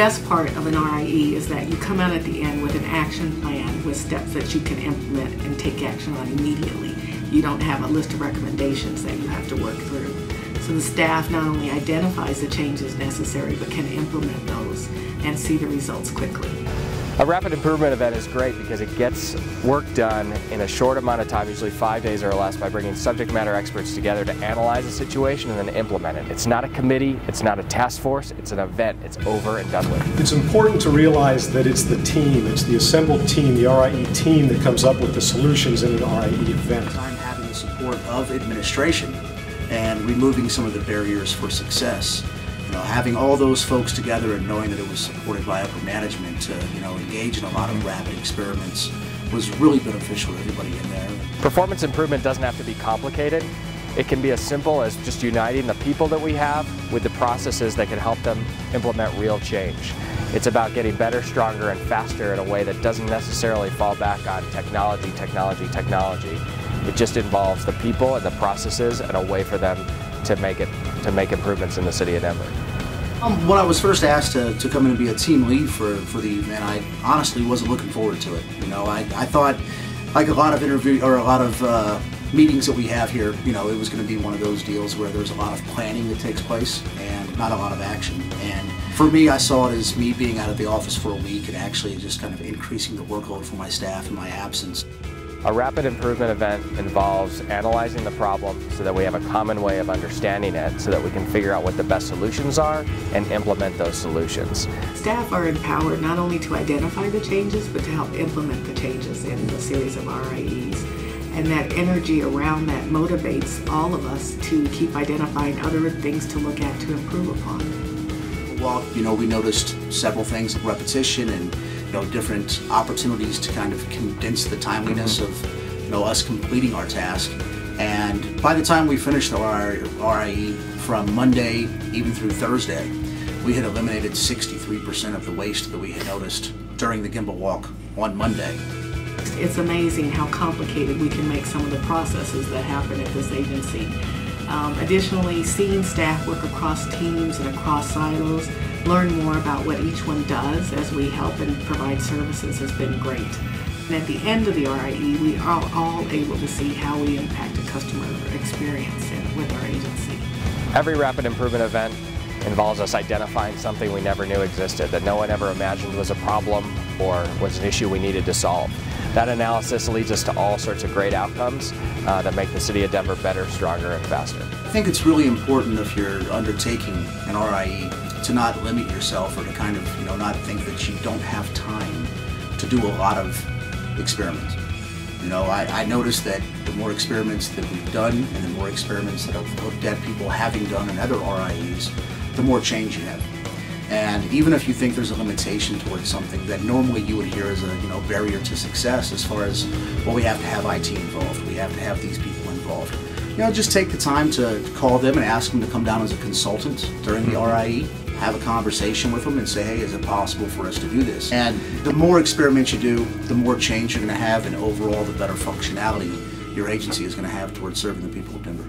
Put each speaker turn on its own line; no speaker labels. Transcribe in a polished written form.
best part of an RIE is that you come out at the end with an action plan with steps that you can implement and take action on immediately. You don't have a list of recommendations that you have to work through. So the staff not only identifies the changes necessary, but can implement those and see the results quickly.
A rapid improvement event is great because it gets work done in a short amount of time, usually 5 days or less, by bringing subject matter experts together to analyze a situation and then implement it. It's not a committee, it's not a task force, it's an event. It's over and done with.
It's important to realize that it's the team, it's the assembled team, the RIE team that comes up with the solutions in an RIE event.
I'm having the support of administration and removing some of the barriers for success. Having all those folks together and knowing that it was supported by upper management to, engage in a lot of rapid experiments was really beneficial to everybody in there.
Performance improvement doesn't have to be complicated. It can be as simple as just uniting the people that we have with the processes that can help them implement real change. It's about getting better, stronger, and faster in a way that doesn't necessarily fall back on technology. It just involves the people and the processes and a way for them to make improvements in the city of Denver.
When I was first asked to come in and be a team lead for the event, I honestly wasn't looking forward to it. I thought, like a lot of meetings that we have here, it was going to be one of those deals where there's a lot of planning that takes place and not a lot of action. And for me, I saw it as me being out of the office for a week and actually just kind of increasing the workload for my staff in my absence.
A rapid improvement event involves analyzing the problem so that we have a common way of understanding it so that we can figure out what the best solutions are and implement those solutions.
Staff are empowered not only to identify the changes, but to help implement the changes in the series of RIEs. And that energy around that motivates all of us to keep identifying other things to look at to improve upon.
Well, we noticed several things like repetition and different opportunities to kind of condense the timeliness of us completing our task. And by the time we finished our RIE from Monday even through Thursday, we had eliminated 63% of the waste that we had noticed during the Gimbal Walk on Monday.
It's amazing how complicated we can make some of the processes that happen at this agency. Additionally, seeing staff work across teams and across silos, learn more about what each one does as we help and provide services has been great. And at the end of the RIE, we are all able to see how we impact a customer experience with our agency.
Every rapid improvement event involves us identifying something we never knew existed, that no one ever imagined was a problem or was an issue we needed to solve. That analysis leads us to all sorts of great outcomes that make the city of Denver better, stronger, and faster.
I think it's really important if you're undertaking an RIE to not limit yourself or to kind of, not think that you don't have time to do a lot of experiments. I noticed that the more experiments that we've done and the more experiments that I've looked at people having done in other RIEs, the more change you have. And even if you think there's a limitation towards something that normally you would hear as a barrier to success, as far as, well, we have to have IT involved, we have to have these people involved. Just take the time to call them and ask them to come down as a consultant during the RIE, have a conversation with them and say, hey, is it possible for us to do this? And the more experiments you do, the more change you're going to have, and overall the better functionality your agency is going to have towards serving the people of Denver.